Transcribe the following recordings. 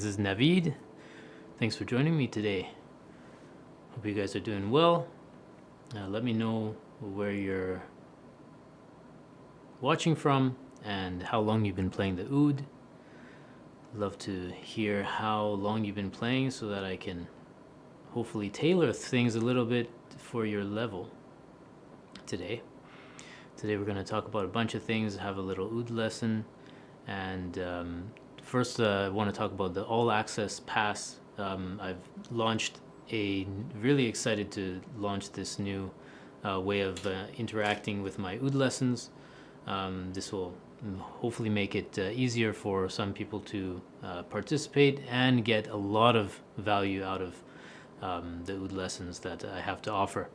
this is Navid. Thanks for joining me today. Hope you guys are doing well. Let me know where you're watching from and how long you've been playing the Oud. Love to hear how long you've been playing so that I can hopefully tailor things a little bit for your level today. Today we're going to talk about a bunch of things, have a little Oud lesson, and first I want to talk about the All Access Pass. I've launched really excited to launch this new way of interacting with my Oud lessons. This will hopefully make it easier for some people to participate and get a lot of value out of the Oud lessons that I have to offer.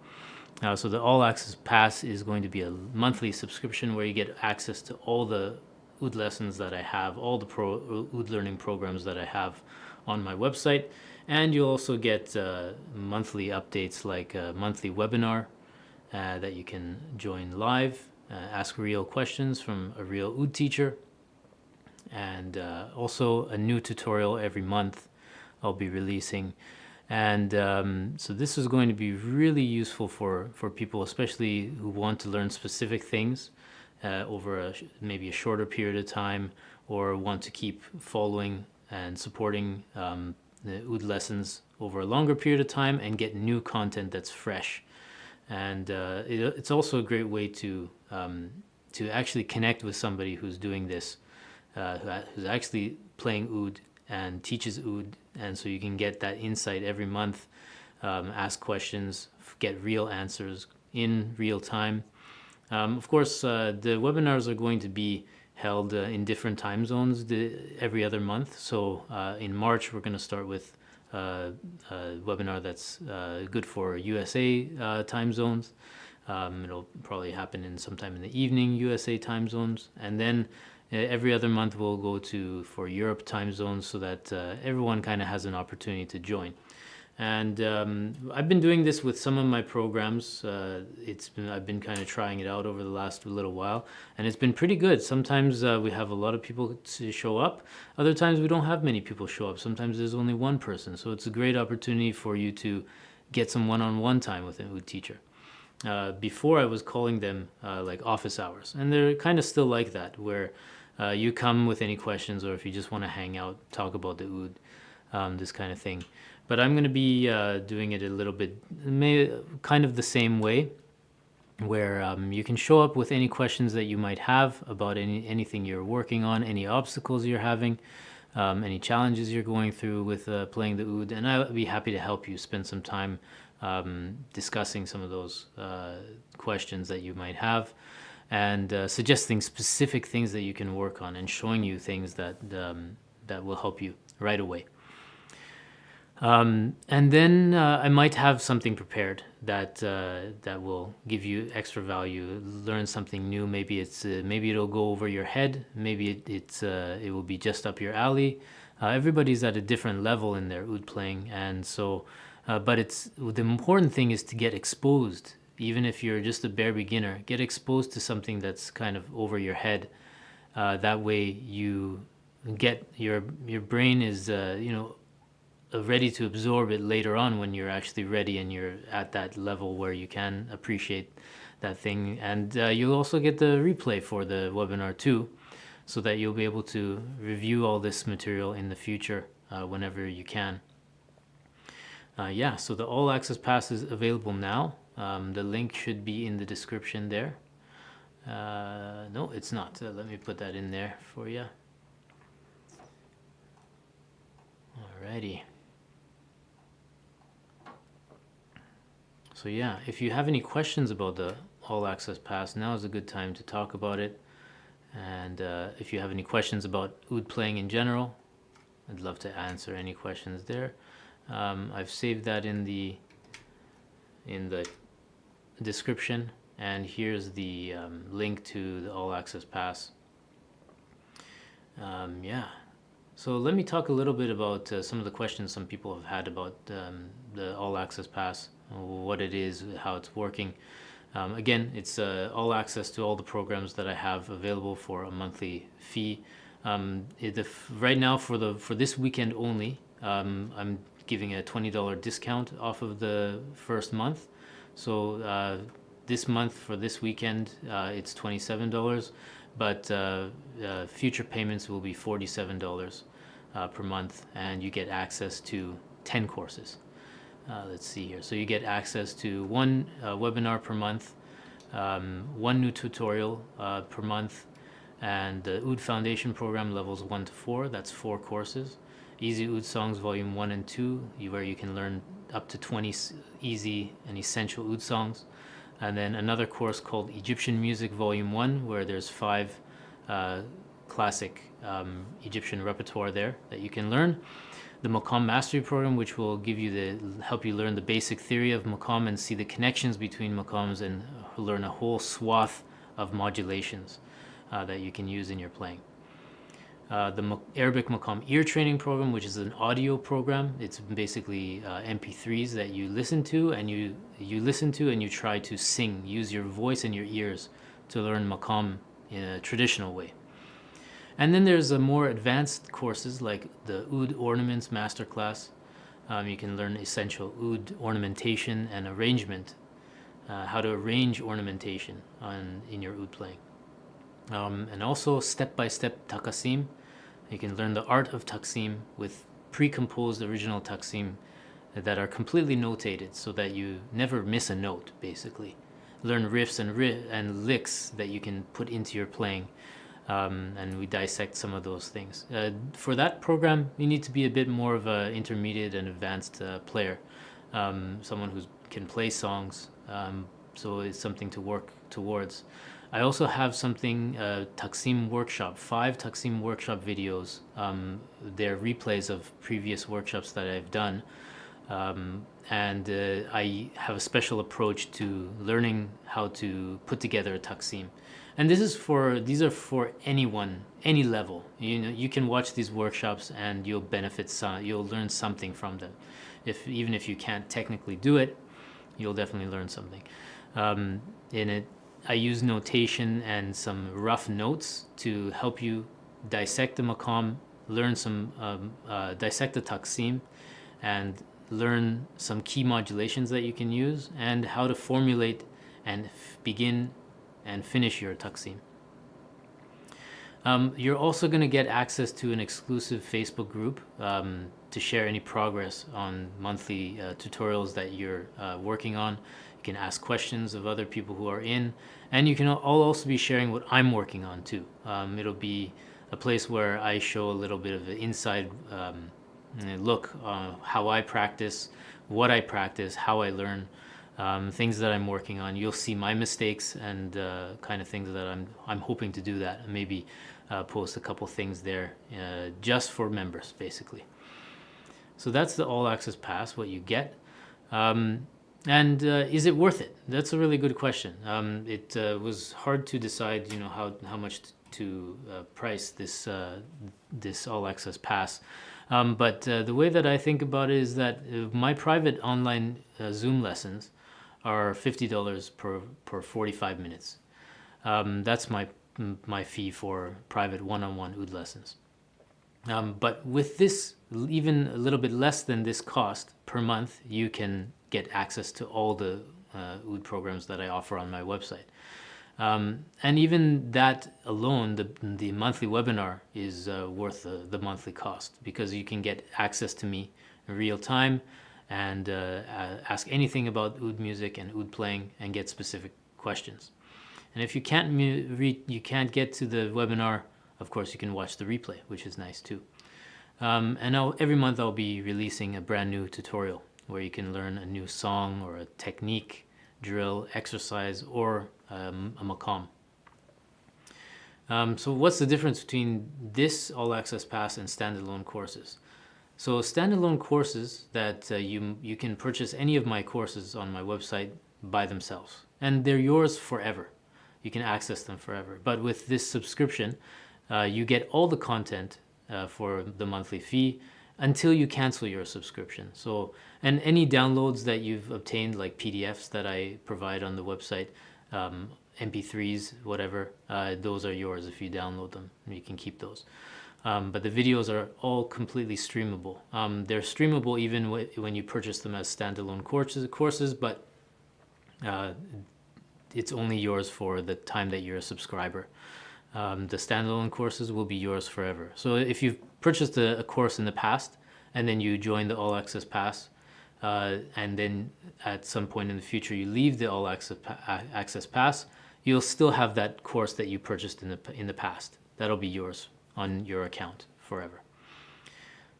So the All Access Pass is going to be a monthly subscription where you get access to all the Oud lessons that I have, all the Oud learning programs that I have on my website, and you'll also get monthly updates like a monthly webinar that you can join live, ask real questions from a real Oud teacher, and also a new tutorial every month I'll be releasing. And so this is going to be really useful for people, especially who want to learn specific things over maybe a shorter period of time, or want to keep following and supporting the Oud lessons over a longer period of time and get new content that's fresh. And it's also a great way to actually connect with somebody who's doing this, who's actually playing Oud and teaches Oud, and so you can get that insight every month, ask questions, get real answers in real time. Of course, the webinars are going to be held in different time zones every other month. So in March, we're going to start with a webinar that's good for USA time zones. It'll probably happen sometime in the evening USA time zones. And then every other month we'll go for Europe time zones so that everyone kind of has an opportunity to join. And I've been doing this with some of my programs. I've been kind of trying it out over the last little while, and it's been pretty good. Sometimes we have a lot of people to show up. Other times we don't have many people show up. Sometimes there's only one person. So it's a great opportunity for you to get some one-on-one time with an Oud teacher. Before I was calling them like office hours, and they're kind of still like that, where you come with any questions, or if you just want to hang out, talk about the Oud, this kind of thing. But I'm going to be doing it a little bit, kind of the same way, where you can show up with any questions that you might have about anything you're working on, any obstacles you're having, any challenges you're going through with playing the Oud, and I'll be happy to help you spend some time discussing some of those questions that you might have, and suggesting specific things that you can work on, and showing you things that will help you right away. And then I might have something prepared that will give you extra value. Learn something new. Maybe it'll go over your head. Maybe it will be just up your alley. Everybody's at a different level in their Oud playing, and so. But the important thing is to get exposed. Even if you're just a bare beginner, get exposed to something that's kind of over your head. That way you get your brain is ready to absorb it later on when you're actually ready and you're at that level where you can appreciate that thing. And you'll also get the replay for the webinar too, so that you'll be able to review all this material in the future whenever you can. So the All Access Pass is available now. The link should be in the description there. No, it's not. Let me put that in there for you. Alrighty. So yeah, if you have any questions about the All Access Pass, now is a good time to talk about it. And if you have any questions about Oud playing in general, I'd love to answer any questions there. I've saved that in the description, and here's the link to the All Access Pass. So let me talk a little bit about some of the questions some people have had about the All Access Pass, what it is, how it's working. Again, it's all access to all the programs that I have available for a monthly fee. Right now for this weekend only, I'm giving a $20 discount off of the first month. So this month for this weekend, it's $27, but future payments will be $47 per month, and you get access to 10 courses. Let's see here. So you get access to one webinar per month, one new tutorial per month, and the Oud Foundation Program levels 1 to 4. That's 4 courses. Easy Oud Songs Volume 1 and 2, where you can learn up to 20 easy and essential Oud songs. And then another course called Egyptian Music Volume 1, where there's 5 classic Egyptian repertoire there that you can learn. The Maqam Mastery Program, which will help you learn the basic theory of maqam and see the connections between maqams, and learn a whole swath of modulations that you can use in your playing. The Arabic Maqam Ear Training Program, which is an audio program. It's basically MP3s that you listen to, and you listen to and you try to sing. Use your voice and your ears to learn maqam in a traditional way. And then there's more advanced courses like the Oud Ornaments Masterclass. You can learn essential Oud ornamentation and arrangement, how to arrange ornamentation in your Oud playing. And also step-by-step taqasim. You can learn the art of taqsim with pre-composed original taqsim that are completely notated so that you never miss a note, basically. Learn riffs and licks that you can put into your playing, and we dissect some of those things. For that program, you need to be a bit more of an intermediate and advanced player, someone who can play songs, so it's something to work towards. I also have something, Taqsim Workshop, 5 Taqsim Workshop videos. They're replays of previous workshops that I've done. And I have a special approach to learning how to put together a Taqsim. And these are for anyone, any level. You can watch these workshops and you'll you'll learn something from them. Even if you can't technically do it, you'll definitely learn something. In it, I use notation and some rough notes to help you dissect the maqam, learn dissect the taqsim, and learn some key modulations that you can use, and how to formulate and begin and finish your taqsim. You're also going to get access to an exclusive Facebook group to share any progress on monthly tutorials that you're working on. You can ask questions of other people who are in, and I'll also be sharing what I'm working on too. It'll be a place where I show a little bit of an inside look on how I practice, what I practice, how I learn, things that I'm working on. You'll see my mistakes and kind of things that I'm hoping to do that, and maybe post a couple things there just for members, basically. So that's the All Access Pass, what you get. And is it worth it? That's a really good question. It was hard to decide, how much to price this All Access Pass. But the way that I think about it is that my private online Zoom lessons are $50 per 45 minutes. That's my fee for private one-on-one Oud lessons. But with this, even a little bit less than this cost per month, you can get access to all the Oud programs that I offer on my website. And even that alone, the monthly webinar is worth the monthly cost, because you can get access to me in real time and ask anything about Oud music and Oud playing and get specific questions. And if you can't get to the webinar, of course you can watch the replay, which is nice too. And every month I'll be releasing a brand new tutorial where you can learn a new song or a technique, drill, exercise, or a maqam. So what's the difference between this All Access Pass and standalone courses? So standalone courses that you can purchase any of my courses on my website by themselves, and they're yours forever. You can access them forever. But with this subscription, you get all the content for the monthly fee until you cancel your subscription. So, and any downloads that you've obtained, like PDFs that I provide on the website, MP3s, whatever, those are yours if you download them. You can keep those. But the videos are all completely streamable. They're streamable even when you purchase them as standalone courses, but it's only yours for the time that you're a subscriber. The standalone courses will be yours forever. So if you've purchased a course in the past and then you join the All Access Pass, and then at some point in the future you leave the All Access Pass, you'll still have that course that you purchased in the past. That'll be yours on your account forever.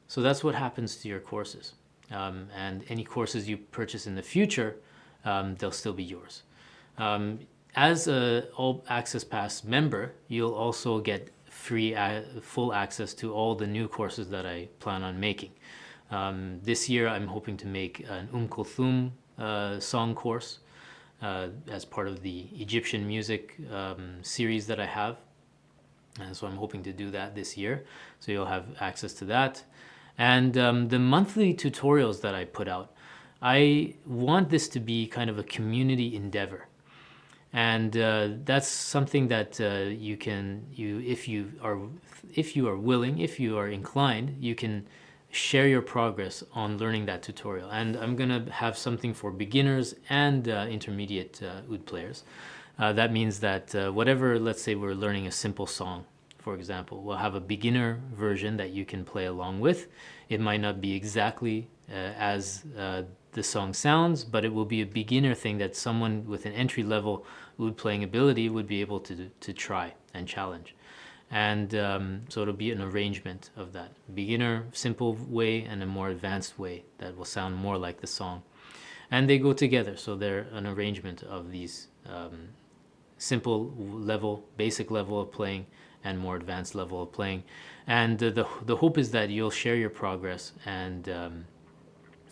So that's what happens to your courses. And any courses you purchase in the future, they'll still be yours. As a All Access Pass member, you'll also get free full access to all the new courses that I plan on making. This year I'm hoping to make an Kulthum song course as part of the Egyptian music series that I have. And so I'm hoping to do that this year. So you'll have access to that. And the monthly tutorials that I put out, I want this to be kind of a community endeavor. And that's something that if you are willing, if you are inclined, you can share your progress on learning that tutorial. And I'm gonna have something for beginners and intermediate oud players. That means that whatever, let's say we're learning a simple song, for example, we'll have a beginner version that you can play along with. It might not be exactly as the song sounds, but it will be a beginner thing that someone with an entry-level oud playing ability would be able to try and challenge. And so it'll be an arrangement of that beginner, simple way and a more advanced way that will sound more like the song. And they go together, so they're an arrangement of these simple level, basic level of playing and more advanced level of playing. And the hope is that you'll share your progress and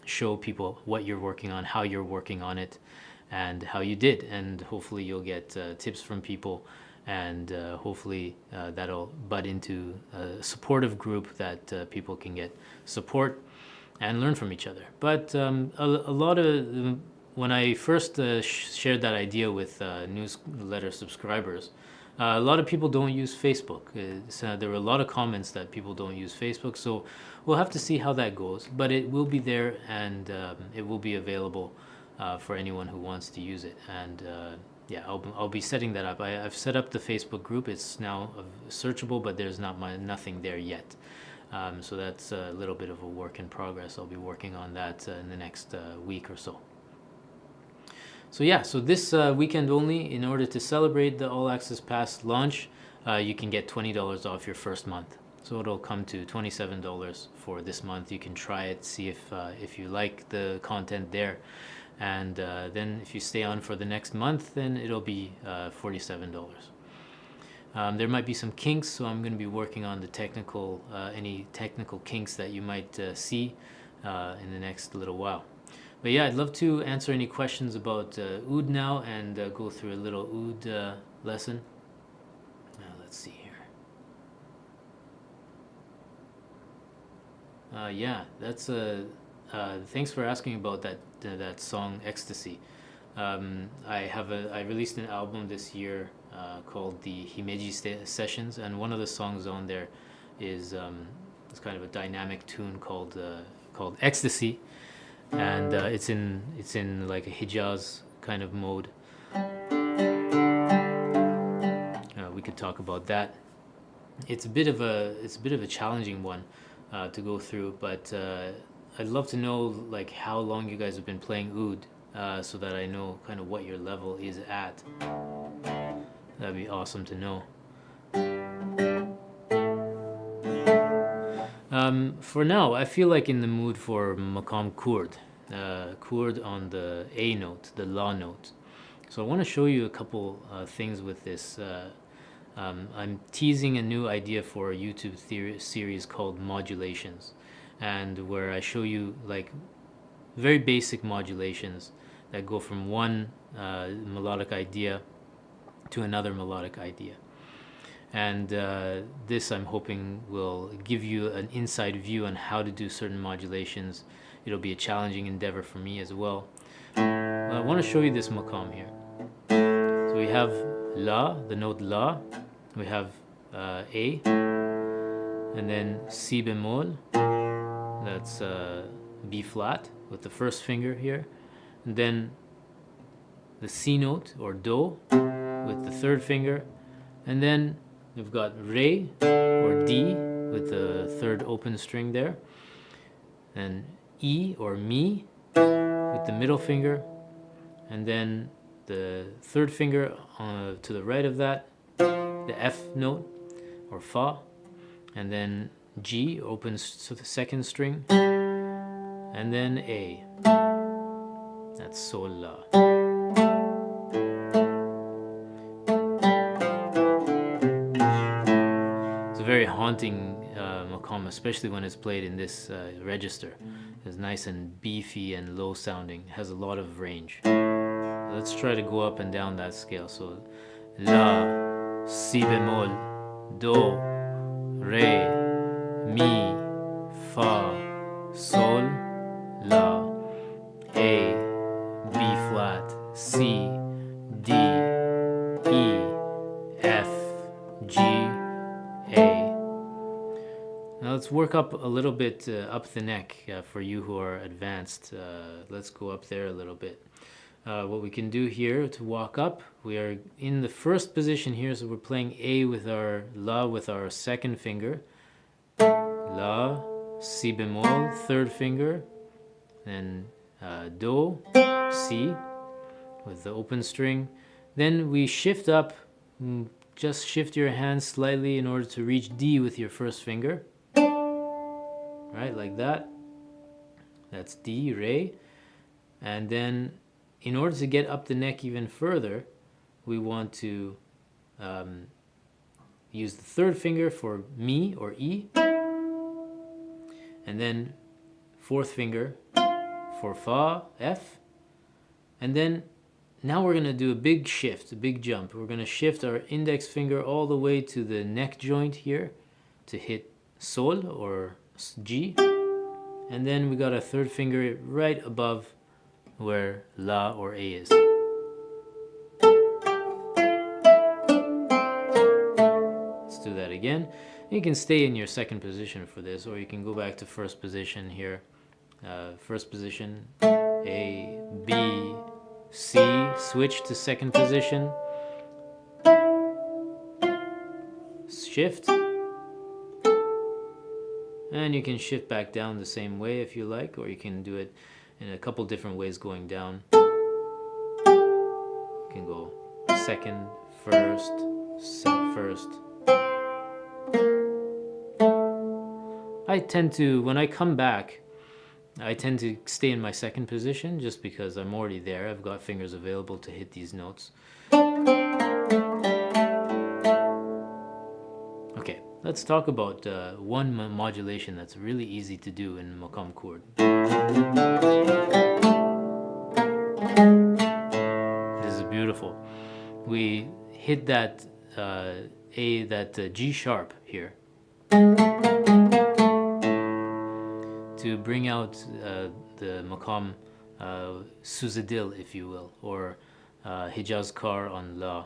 show people what you're working on, how you're working on it, and how you did. And hopefully you'll get tips from people, and hopefully that'll butt into a supportive group that people can get support and learn from each other. But a lot of, when I first shared that idea with newsletter subscribers, a lot of people don't use Facebook. There were a lot of comments that people don't use Facebook, so we'll have to see how that goes. But it will be there, and it will be available for anyone who wants to use it. And yeah, I'll be setting that up. I've set up the Facebook group. It's now searchable, but there's nothing there yet. So that's a little bit of a work in progress. I'll be working on that in the next week or so. So yeah, so this weekend only, in order to celebrate the All Access Pass launch, you can get $20 off your first month. So it'll come to $27 for this month. You can try it, see if you like the content there. And then if you stay on for the next month, then it'll be $47. There might be some kinks, so I'm going to be working on the any technical kinks that you might see in the next little while. But yeah, I'd love to answer any questions about oud now and go through a little oud lesson. Let's see here. Yeah, that's thanks for asking about that song Ecstasy. I released an album this year called the Himeji Sessions, and one of the songs on there is it's kind of a dynamic tune called Ecstasy. And it's in like a Hijaz kind of mode. We could talk about that. It's a bit of a challenging one to go through, but I'd love to know like how long you guys have been playing oud, so that I know kind of what your level is at. That'd be awesome to know. For now, I feel like in the mood for Maqam Kurd, Kurd on the A note, the La note. So I want to show you a couple things with this. I'm teasing a new idea for a YouTube series called Modulations, and where I show you like very basic modulations that go from one melodic idea to another melodic idea. And this, I'm hoping, will give you an inside view on how to do certain modulations. It'll be a challenging endeavor for me as well. I want to show you this maqam here. So we have La, the note La, we have A, and then Si bemol, that's B flat with the first finger here, and then the C note or Do with the third finger, and then we've got Re or D with the third open string there, and E or Mi with the middle finger, and then the third finger to the right of that, the F note or Fa, and then G opens to the second string, and then A. That's Sol La. It's a very haunting maqam, especially when it's played in this register. It's nice and beefy and low sounding. It has a lot of range. Let's try to go up and down that scale. So La, Si bemol, Do, Re, Mi, Fa, Sol, La, A, B flat, C, D, E, F, G, A. Now let's work up a little bit up the neck for you who are advanced. Let's go up there a little bit. What we can do here to walk up, we are in the first position here, so we're playing A with our La with our second finger. La, Si bemol, third finger, then Do, Si with the open string. Then we shift up, just shift your hand slightly in order to reach D with your first finger. Right, like that. That's D, Re. And then in order to get up the neck even further, we want to use the third finger for Mi or E, and then fourth finger for Fa, F, and then now we're going to do a big shift, a big jump. We're going to shift our index finger all the way to the neck joint here to hit Sol or G, and then we got a third finger right above where La or A is. Let's do that again. You can stay in your second position for this, or you can go back to first position here. First position, A, B, C, switch to second position, shift, and you can shift back down the same way if you like, or you can do it in a couple different ways going down. You can go second, first, first. I tend to, when I come back, I tend to stay in my second position just because I'm already there. I've got fingers available to hit these notes. Okay, let's talk about one modulation that's really easy to do in maqam chord. This is beautiful. We hit that G sharp here to bring out the maqam Suzadil, if you will, or Hijaz Kar on La.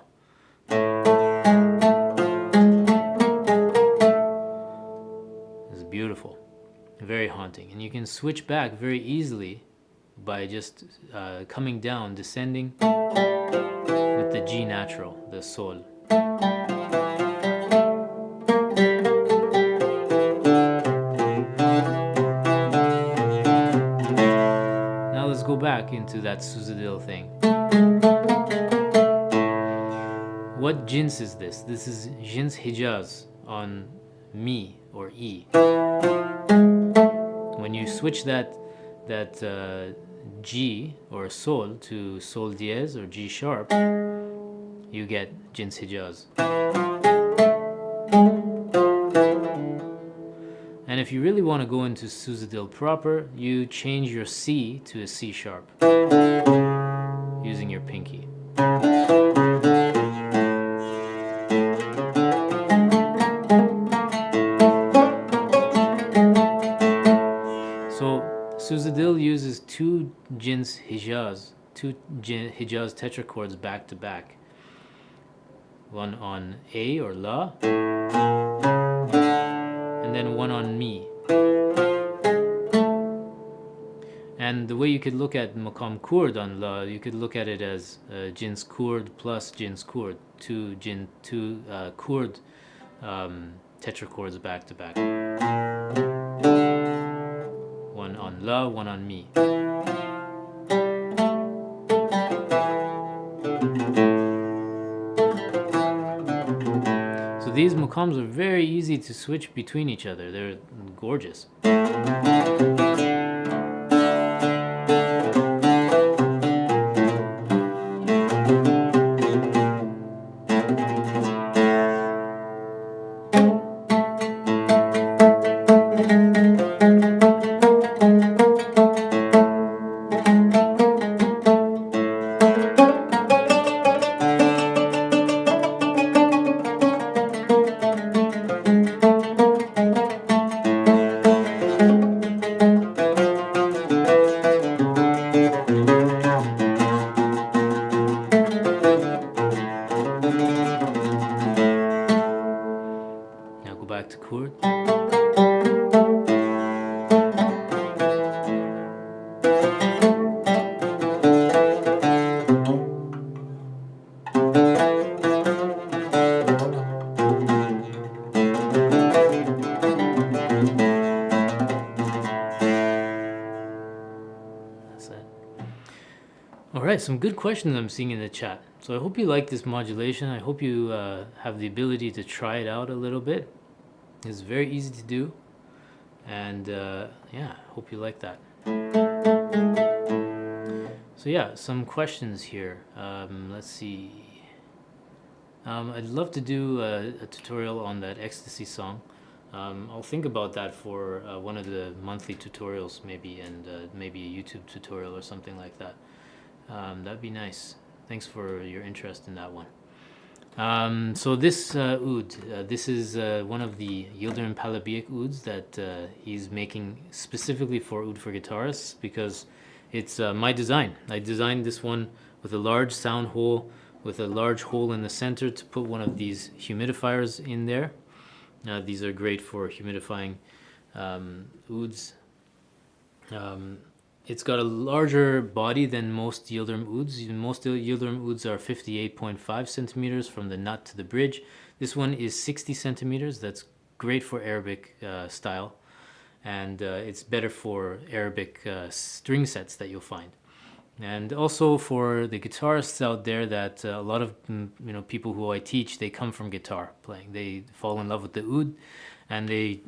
This is beautiful, very haunting, and you can switch back very easily by just coming down, descending with the G natural, the Sol. Now let's go back into that Suzadil thing. What jins is this? This is jins Hijaz on Mi or E. When you switch that G or Sol to Sol diez or G sharp, you get jins Hijaz. And if you really want to go into Suzadil proper, you change your C to a C sharp using your pinky. So Suzadil uses two jins Hijaz, two Hijaz tetrachords back to back. one on A or La, and then one on Mi. And the way you could look at Makam Kurd on La, you could look at it as Jins Kurd plus Jins Kurd, two Kurd tetrachords back to back. One on La, one on Mi. So these makams are very easy to switch between each other. They're gorgeous. Alright, some good questions I'm seeing in the chat. So I hope you like this modulation. I hope you have the ability to try it out a little bit. It's very easy to do. And yeah, hope you like that. So yeah, some questions here. Let's see. I'd love to do a tutorial on that ecstasy song. I'll think about that for one of the monthly tutorials maybe, and maybe a YouTube tutorial or something like that. That'd be nice. Thanks for your interest in that one. So this oud, this is one of the Yildirim Palabiyik ouds that he's making specifically for Oud for Guitarists, because it's my design. I designed this one with a large sound hole, with a large hole in the center to put one of these humidifiers in there. These are great for humidifying ouds. It's got a larger body than most Yildirim ouds. Most Yildirim ouds are 58.5 centimeters from the nut to the bridge. This one is 60 centimeters. That's great for Arabic style. And it's better for Arabic string sets that you'll find. And also for the guitarists out there, that a lot of people who I teach, they come from guitar playing. They fall in love with the oud, and they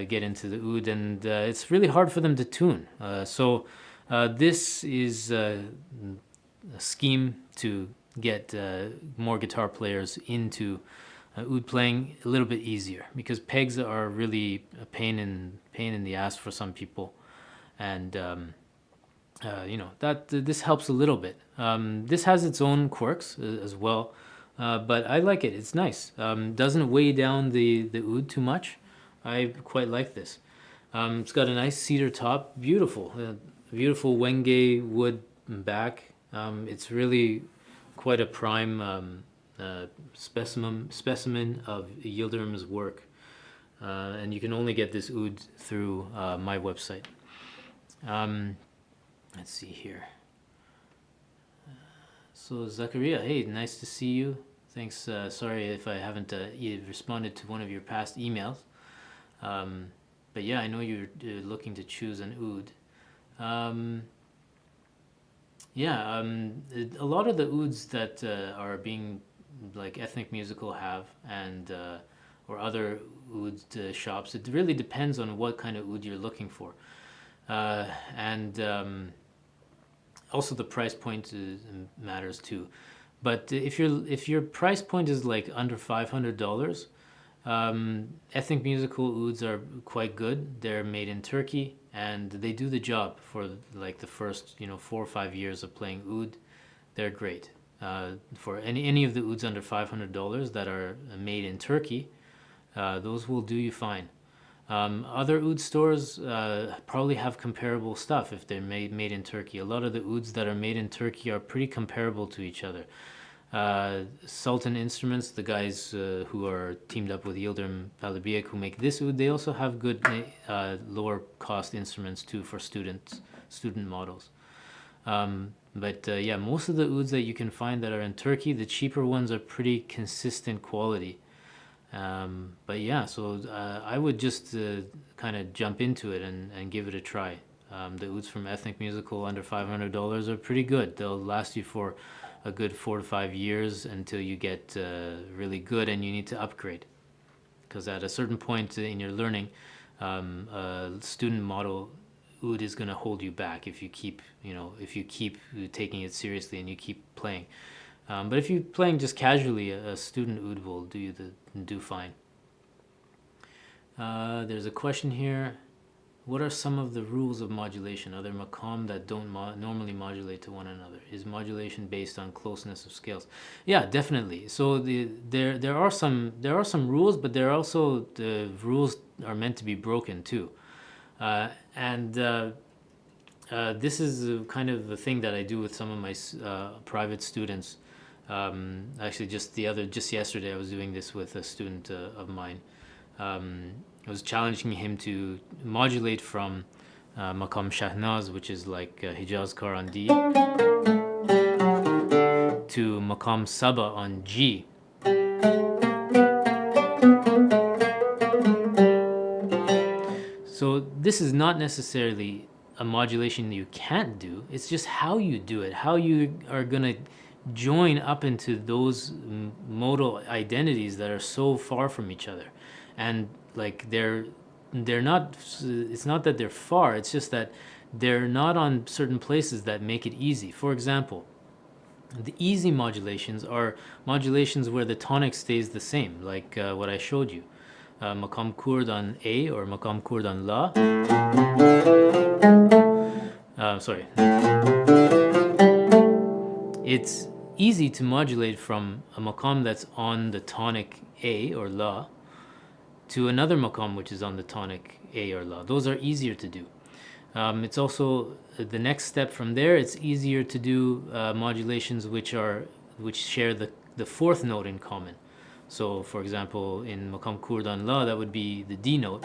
get into the oud, and it's really hard for them to tune. So this is a scheme to get more guitar players into oud playing a little bit easier, because pegs are really a pain in the ass for some people, and this helps a little bit. This has its own quirks as well, but I like it. It's nice. Doesn't weigh down the oud too much. I quite like this. It's got a nice cedar top, beautiful Wenge wood back. It's really quite a prime specimen of Yildirim's work, and you can only get this oud through my website. Let's see here. So Zakaria, hey, nice to see you. Thanks. Sorry if I haven't responded to one of your past emails. But yeah, I know you're looking to choose an oud. A lot of the ouds that are being like Ethnic Musical have, and or other oud shops, it really depends on what kind of oud you're looking for, and also the price point matters too. But if your price point is like under $500, Ethnic Musical ouds are quite good. They're made in Turkey, and they do the job for like the first 4 or 5 years of playing oud. They're great. For any of the ouds under $500 that are made in Turkey, those will do you fine. Other oud stores probably have comparable stuff if they're made in Turkey. A lot of the ouds that are made in Turkey are pretty comparable to each other. Sultan Instruments, the guys who are teamed up with Yildirim Palabiyik who make this oud, they also have good lower cost instruments too for student models. But yeah, most of the ouds that you can find that are in Turkey, the cheaper ones are pretty consistent quality. But yeah, so I would just kind of jump into it and give it a try. The ouds from Ethnic Musical under $500 are pretty good. They'll last you for a good 4 to 5 years until you get really good and you need to upgrade. Because at a certain point in your learning, a student model oud is going to hold you back if you keep taking it seriously and you keep playing. But if you're playing just casually, a student oud will do fine. There's a question here. What are some of the rules of modulation? Are there maqam that don't normally modulate to one another? Is modulation based on closeness of scales? Yeah, definitely. So there are some rules, but there are also the rules are meant to be broken too. This is kind of the thing that I do with some of my private students. Actually, just yesterday, I was doing this with a student of mine. I was challenging him to modulate from Maqam Shahnaz, which is like Hijaz Kar on D, to Maqam Saba on G. So this is not necessarily a modulation that you can't do. It's just how you do it, how you are going to join up into those modal identities that are so far from each other. And like they're not, it's not that they're far, it's just that they're not on certain places that make it easy. For example, the easy modulations are modulations where the tonic stays the same, like what I showed you. Maqam Kurd on A or Maqam Kurd on La. Sorry. It's easy to modulate from a maqam that's on the tonic A or La to another maqam which is on the tonic A or La. Those are easier to do. It's also the next step from there. It's easier to do modulations which share the fourth note in common. So, for example, in Maqam Kurd on La, that would be the D note.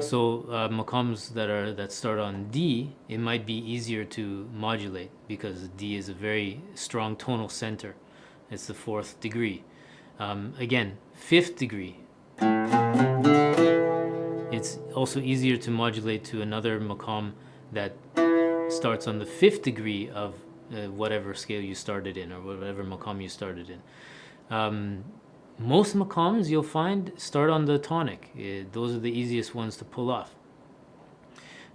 So maqams that start on D, it might be easier to modulate because D is a very strong tonal center. It's the fourth degree. Again, fifth degree. It's also easier to modulate to another maqam that starts on the fifth degree of whatever scale you started in or whatever maqam you started in. Most maqams you'll find start on the tonic. Those are the easiest ones to pull off.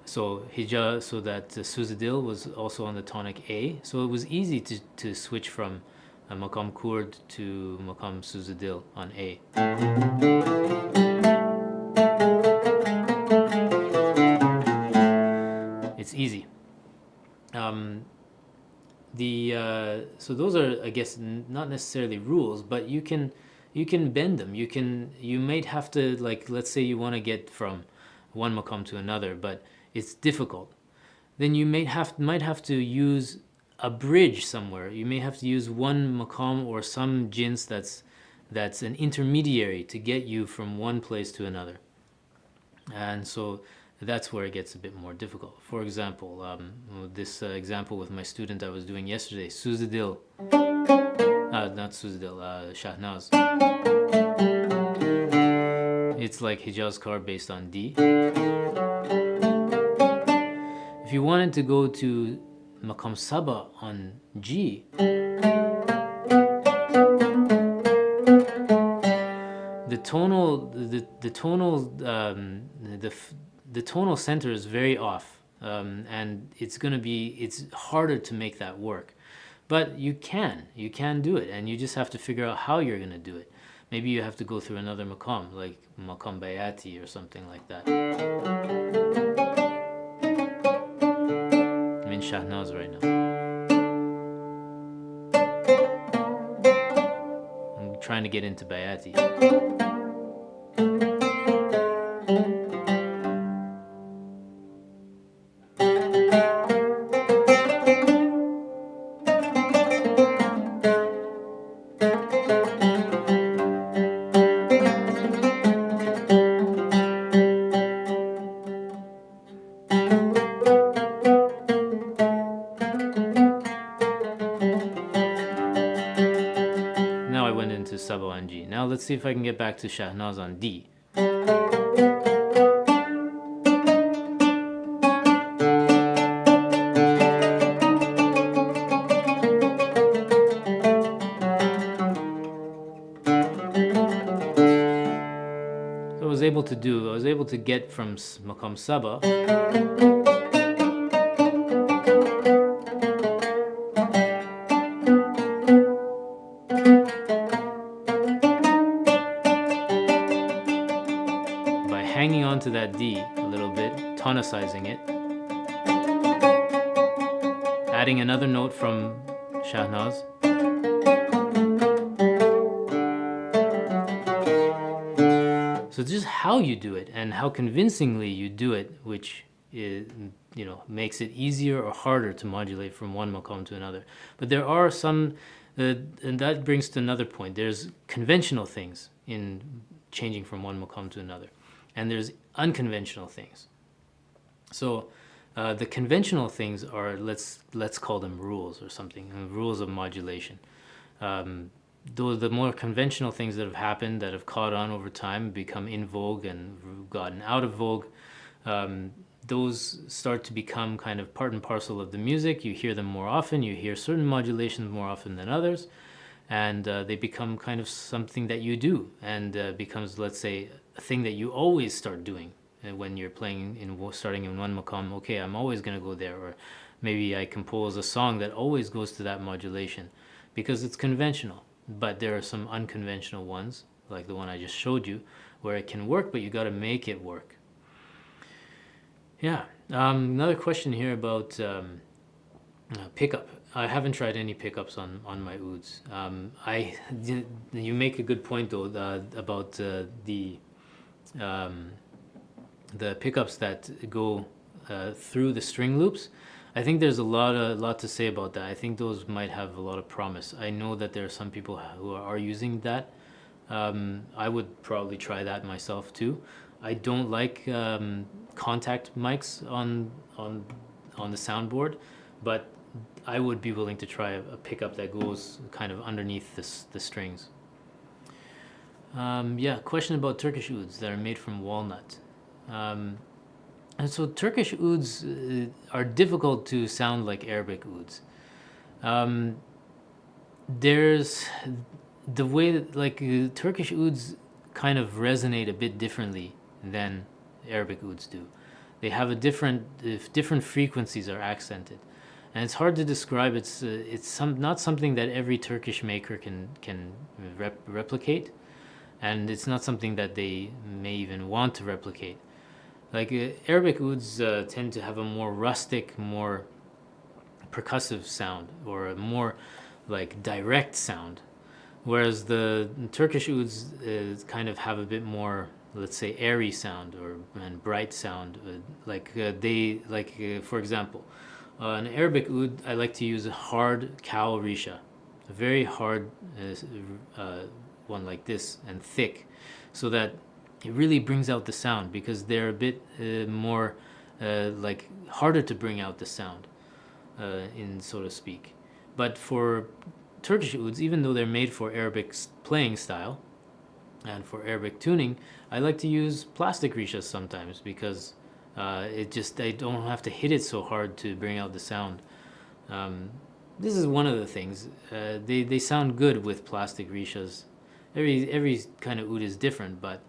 So Hijaz, so that Suzadil was also on the tonic A. So it was easy to switch from Maqam Kurd to Maqam Suzadil on A. It's easy. So those are, I guess, not necessarily rules, but you can bend them. You might have to, like, let's say you want to get from one maqam to another, but it's difficult. Then you might have to use a bridge somewhere. You may have to use one maqam or some jins that's an intermediary to get you from one place to another. And so that's where it gets a bit more difficult. For example, this example with my student I was doing yesterday, Suzadil. Not Suzadil, Shahnaz. It's like Hijaz Kar based on D. If you wanted to go to Maqam Saba on G, the tonal center is very off, and it's harder to make that work. But you can do it, and you just have to figure out how you're going to do it. Maybe you have to go through another maqam, like Maqam Bayati or something like that. I'm in Shahnaz right now. I'm trying to get into Bayati. Now I went into Saba on G. Now let's see if I can get back to Shahnaz on D. So I was able to get from Maqam Saba by hanging on to that D a little bit, tonicizing it, adding another note from Shahnaz. So just how you do it and how convincingly you do it, which is, makes it easier or harder to modulate from one maqam to another. But there are some, and that brings to another point. There's conventional things in changing from one maqam to another, and there's unconventional things. So the conventional things are, let's call them rules or something, rules of modulation. The more conventional things that have happened, that have caught on over time, become in vogue and gotten out of vogue, those start to become kind of part and parcel of the music. You hear them more often, you hear certain modulations more often than others, and they become kind of something that you do, and becomes, let's say, a thing that you always start doing when you're starting in one maqam. Okay, I'm always going to go there, or maybe I compose a song that always goes to that modulation because it's conventional. But there are some unconventional ones, like the one I just showed you, where it can work, but you got to make it work. Yeah. Another question here about pickup. I haven't tried any pickups on my ouds. You make a good point though about the pickups that go through the string loops. I think there's a lot to say about that. I think those might have a lot of promise. I know that there are some people who are using that. I would probably try that myself too. I don't like contact mics on the soundboard, but I would be willing to try a pickup that goes kind of underneath the strings. Yeah, question about Turkish ouds that are made from walnut. And so Turkish ouds are difficult to sound like Arabic ouds. There's the way that Turkish ouds kind of resonate a bit differently than Arabic ouds do. They have different frequencies are accented, and it's hard to describe. It's not something that every Turkish maker can replicate, and it's not something that they may even want to replicate. Like Arabic ouds tend to have a more rustic, more percussive sound, or a more like direct sound, whereas the Turkish ouds kind of have a bit more, let's say, airy sound and bright sound. For example, an Arabic oud, I like to use a hard cow risha, a very hard one like this and thick, so that it really brings out the sound, because they're a bit more harder to bring out the sound, so to speak. But for Turkish ouds, even though they're made for Arabic playing style and for Arabic tuning, I like to use plastic rishas sometimes, because I don't have to hit it so hard to bring out the sound. This is one of the things. They sound good with plastic rishas. Every kind of oud is different, but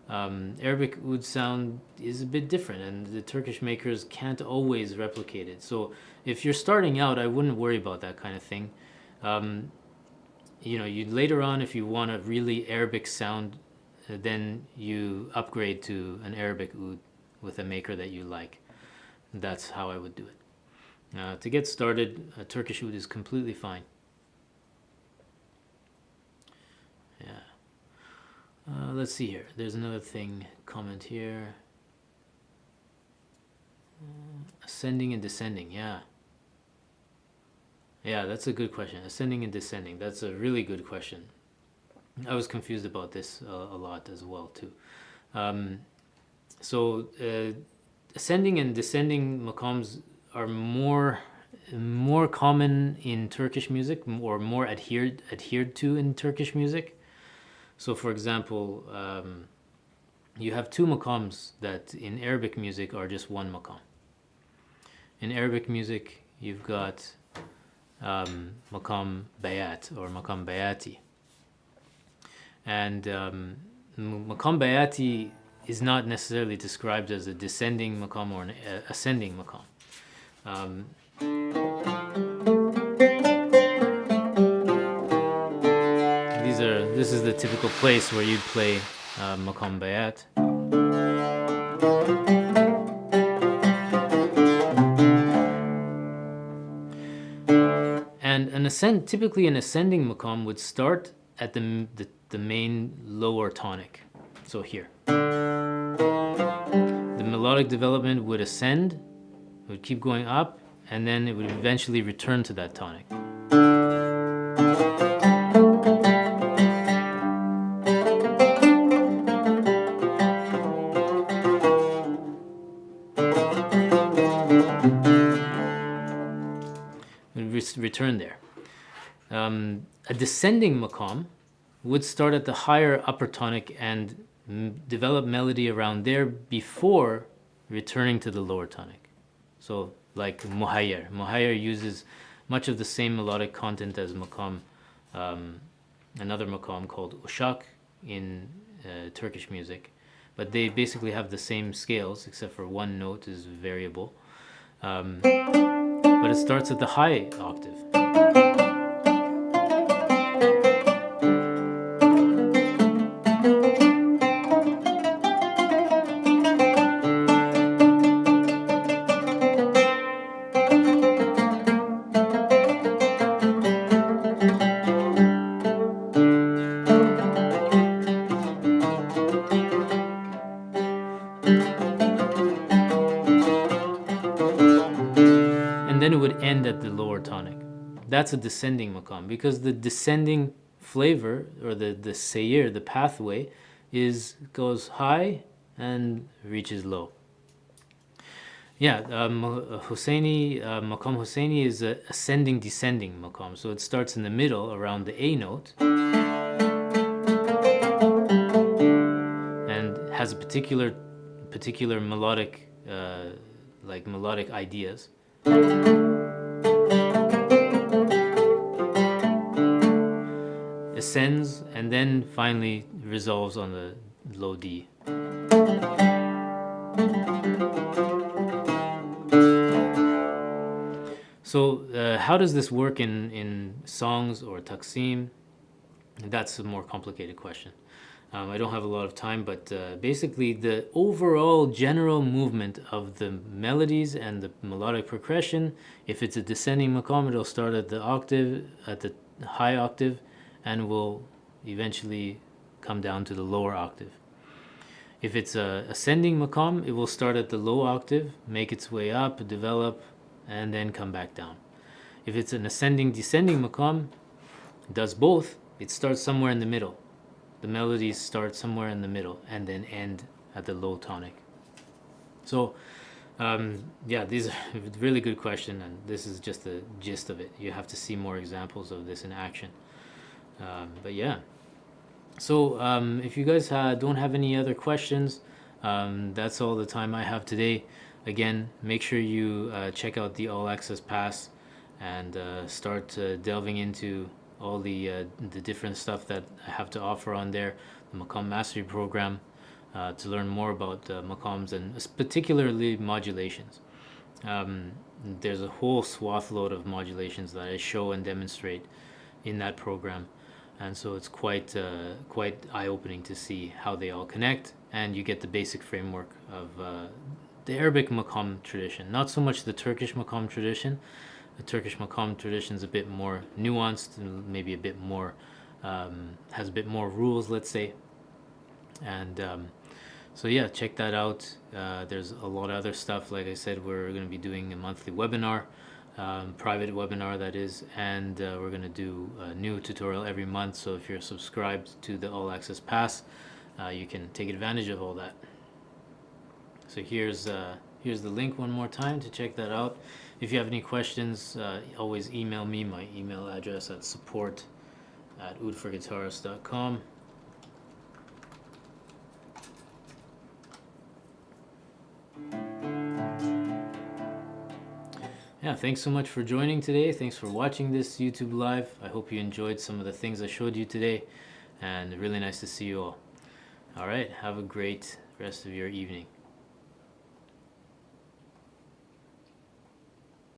Arabic oud sound is a bit different, and the Turkish makers can't always replicate it. So if you're starting out, I wouldn't worry about that kind of thing. You later on, if you want a really Arabic sound, then you upgrade to an Arabic oud with a maker that you like. That's how I would do it. To get started, a Turkish oud is completely fine. Yeah. Let's see here. There's another comment here. Ascending and descending, yeah. Yeah, that's a good question. Ascending and descending, that's a really good question. I was confused about this a lot as well too. So ascending and descending maqams are more common in Turkish music, or more adhered to in Turkish music. So, for example, you have two maqams that in Arabic music are just one maqam. In Arabic music, you've got maqam bayat or maqam bayati, and maqam bayati is not necessarily described as a descending maqam or an ascending maqam. This is the typical place where you'd play maqam bayat. And typically an ascending maqam would start at the main lower tonic. So here. The melodic development would ascend, it would keep going up, and then it would eventually return to that tonic. Return there. A descending maqam would start at the higher upper tonic and develop melody around there before returning to the lower tonic. So like muhayyar. Muhayyar uses much of the same melodic content as maqam, another maqam called ushak in Turkish music. But they basically have the same scales, except for one note is variable. But it starts at the high octave. And then it would end at the lower tonic. That's a descending maqam, because the descending flavor, or the sayir, the pathway, goes high and reaches low. Yeah, Hosseini, maqam Hosseini is a ascending descending maqam. So it starts in the middle around the A note and has a particular melodic melodic ideas. Ascends and then finally resolves on the low D. So how does this work in songs or taqsim? That's a more complicated question. I don't have a lot of time, but basically the overall general movement of the melodies and the melodic progression, if it's a descending maqam, it'll start at the high octave and will eventually come down to the lower octave. If it's a ascending maqam, it will start at the low octave, make its way up, develop, and then come back down. If it's an ascending descending maqam, it does both. It starts somewhere in the middle. The melodies start somewhere in the middle and then end at the low tonic. So these are a really good question, and this is just the gist of it. You have to see more examples of this in action. But yeah, so if you guys don't have any other questions, that's all the time I have today. Again, make sure you check out the All Access Pass and start delving into all the different stuff that I have to offer on there. The Maqam Mastery Program, to learn more about maqams and particularly modulations. There's a whole swath load of modulations that I show and demonstrate in that program, and so it's quite eye-opening to see how they all connect, and you get the basic framework of the Arabic maqam tradition, not so much the Turkish maqam tradition. The Turkish maqam tradition is a bit more nuanced and maybe a bit more has a bit more rules, let's say. And so yeah, check that out. There's a lot of other stuff. Like I said, we're going to be doing a monthly webinar private webinar that is, and we're going to do a new tutorial every month. So if you're subscribed to the All Access Pass, you can take advantage of all that. So here's the link one more time to check that out. If you have any questions, always email me. My email address at support@OudforGuitarists.com. Yeah, thanks so much for joining today. Thanks for watching this YouTube live. I hope you enjoyed some of the things I showed you today, and really nice to see you all. All right, have a great rest of your evening.